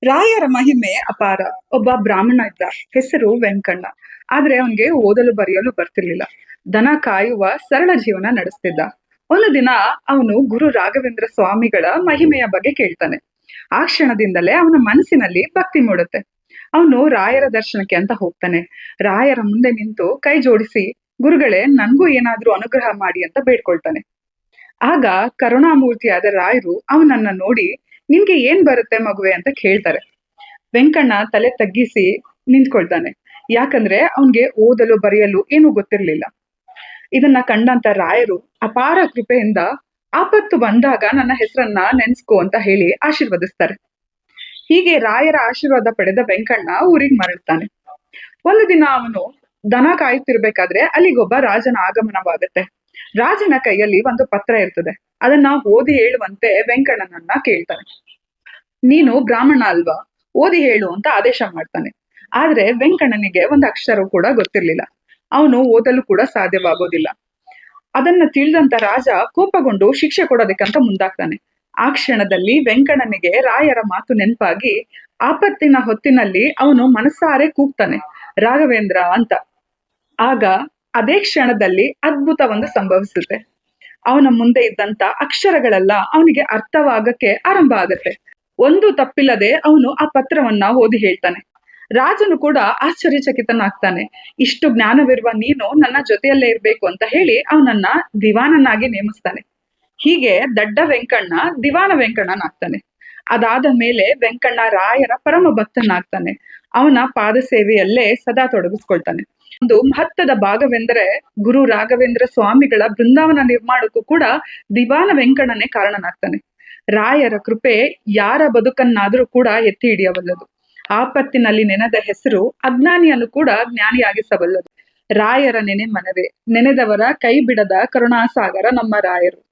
ರಾಯರ ಮಹಿಮೆ ಅಪಾರ. ಒಬ್ಬ ಬ್ರಾಹ್ಮಣ ಇದ್ದ. ಹೆಸರು ವೆಂಕಣ್ಣ. ಆದ್ರೆ ಅವನ್ಗೆ ಓದಲು ಬರೆಯಲು ಬರ್ತಿರ್ಲಿಲ್ಲ. ದನ ಕಾಯುವ ಸರಳ ಜೀವನ ನಡೆಸ್ತಿದ್ದ. ಒಂದು ದಿನ ಅವನು ಗುರು ರಾಘವೇಂದ್ರ ಸ್ವಾಮಿಗಳ ಮಹಿಮೆಯ ಬಗ್ಗೆ ಕೇಳ್ತಾನೆ. ಆ ಕ್ಷಣದಿಂದಲೇ ಅವನ ಮನಸ್ಸಿನಲ್ಲಿ ಭಕ್ತಿ ಮೂಡುತ್ತೆ. ಅವನು ರಾಯರ ದರ್ಶನಕ್ಕೆ ಅಂತ ಹೋಗ್ತಾನೆ. ರಾಯರ ಮುಂದೆ ನಿಂತು ಕೈ ಜೋಡಿಸಿ, ಗುರುಗಳೇ ನನ್ಗೂ ಏನಾದ್ರೂ ಅನುಗ್ರಹ ಮಾಡಿ ಅಂತ ಬೇಡ್ಕೊಳ್ತಾನೆ. ಆಗ ಕರುಣಾಮೂರ್ತಿಯಾದ ರಾಯರು ಅವನನ್ನ ನೋಡಿ, ನಿನ್ಗೆ ಏನ್ ಬರುತ್ತೆ ಮಗುವೆ ಅಂತ ಕೇಳ್ತಾರೆ. ವೆಂಕಣ್ಣ ತಲೆ ತಗ್ಗಿಸಿ ನಿಂತ್ಕೊಳ್ತಾನೆ. ಯಾಕಂದ್ರೆ ಅವನ್ಗೆ ಓದಲು ಬರೆಯಲು ಏನೂ ಗೊತ್ತಿರ್ಲಿಲ್ಲ. ಇದನ್ನ ಕಂಡಂತ ರಾಯರು ಅಪಾರ ಕೃಪೆಯಿಂದ, ಆಪತ್ತು ಬಂದಾಗ ನನ್ನ ಹೆಸರನ್ನ ನೆನ್ಸ್ಕೋ ಅಂತ ಹೇಳಿ ಆಶೀರ್ವದಿಸ್ತಾರೆ. ಹೀಗೆ ರಾಯರ ಆಶೀರ್ವಾದ ಪಡೆದ ವೆಂಕಣ್ಣ ಊರಿಗೆ ಮರಳ್ತಾನೆ. ಒಂದು ದಿನ ಅವನು ದನ ಕಾಯುತ್ತಿರ್ಬೇಕಾದ್ರೆ ಅಲ್ಲಿಗೊಬ್ಬ ರಾಜನ ಆಗಮನವಾಗುತ್ತೆ. ರಾಜನ ಕೈಯಲ್ಲಿ ಒಂದು ಪತ್ರ ಇರ್ತದೆ. ಅದನ್ನ ಓದಿ ಹೇಳುವಂತೆ ವೆಂಕಣ್ಣನನ್ನ ಕೇಳ್ತಾನೆ. ನೀನು ಬ್ರಾಹ್ಮಣ ಅಲ್ವಾ, ಓದಿ ಹೇಳು ಅಂತ ಆದೇಶ ಮಾಡ್ತಾನೆ. ಆದ್ರೆ ವೆಂಕಣ್ಣನಿಗೆ ಒಂದು ಅಕ್ಷರ ಕೂಡ ಗೊತ್ತಿರ್ಲಿಲ್ಲ. ಅವನು ಓದಲು ಕೂಡ ಸಾಧ್ಯವಾಗೋದಿಲ್ಲ. ಅದನ್ನ ತಿಳಿದಂತ ರಾಜ ಕೋಪಗೊಂಡು ಶಿಕ್ಷೆ ಕೊಡೋದಕ್ಕಂತ ಮುಂದಾಗ್ತಾನೆ. ಆ ಕ್ಷಣದಲ್ಲಿ ವೆಂಕಣ್ಣನಿಗೆ ರಾಯರ ಮಾತು ನೆನಪಾಗಿ, ಆಪತ್ತಿನ ಹೊತ್ತಿನಲ್ಲಿ ಅವನು ಮನಸ್ಸಾರೆ ಕೂಗ್ತಾನೆ, ರಾಘವೇಂದ್ರ ಅಂತ. ಆಗ ಅದೇ ಕ್ಷಣದಲ್ಲಿ ಅದ್ಭುತವೊಂದು ಸಂಭವಿಸುತ್ತೆ. ಅವನ ಮುಂದೆ ಇದ್ದಂತ ಅಕ್ಷರಗಳೆಲ್ಲ ಅವನಿಗೆ ಅರ್ಥವಾಗಕ್ಕೆ ಆರಂಭ ಆಗತ್ತೆ. ಒಂದು ತಪ್ಪಿಲ್ಲದೆ ಅವನು ಆ ಪತ್ರವನ್ನ ಓದಿ ಹೇಳ್ತಾನೆ. ರಾಜನು ಕೂಡ ಆಶ್ಚರ್ಯಚಕಿತನಾಗ್ತಾನೆ. ಇಷ್ಟು ಜ್ಞಾನವಿರುವ ನೀನು ನನ್ನ ಜೊತೆಯಲ್ಲೇ ಇರ್ಬೇಕು ಅಂತ ಹೇಳಿ ಅವನನ್ನ ದಿವಾನನಾಗಿ ನೇಮಿಸ್ತಾನೆ. ಹೀಗೆ ದಡ್ಡ ವೆಂಕಣ್ಣ ದಿವಾನ ವೆಂಕಣ್ಣನಾಗ್ತಾನೆ. ಅದಾದ ಮೇಲೆ ವೆಂಕಣ್ಣ ರಾಯರ ಪರಮ ಭಕ್ತನಾಗ್ತಾನೆ. ಅವನ ಪಾದ ಸೇವೆಯಲ್ಲೇ ಸದಾ ತೊಡಗಿಸ್ಕೊಳ್ತಾನೆ. ಒಂದು ಮಹತ್ವದ ಭಾಗವೆಂದರೆ, ಗುರು ರಾಘವೇಂದ್ರ ಸ್ವಾಮಿಗಳ ಬೃಂದಾವನ ನಿರ್ಮಾಣಕ್ಕೂ ಕೂಡ ದಿವಾನ ವೆಂಕಣ್ಣನೇ ಕಾರಣನಾಗ್ತಾನೆ. ರಾಯರ ಕೃಪೆ ಯಾರ ಬದುಕನ್ನಾದ್ರೂ ಕೂಡ ಎತ್ತಿ ಹಿಡಿಯಬಲ್ಲದು. ಆಪತ್ತಿನಲ್ಲಿ ನೆನೆದ ಹೆಸರು ಅಜ್ಞಾನಿಯನ್ನು ಕೂಡ ಜ್ಞಾನಿಯಾಗಿಸಬಲ್ಲದು. ರಾಯರ ನೆನೆ ಮನವೇ, ನೆನೆದವರ ಕೈ ಬಿಡದ ಕರುಣಾಸಾಗರ ನಮ್ಮ ರಾಯರು.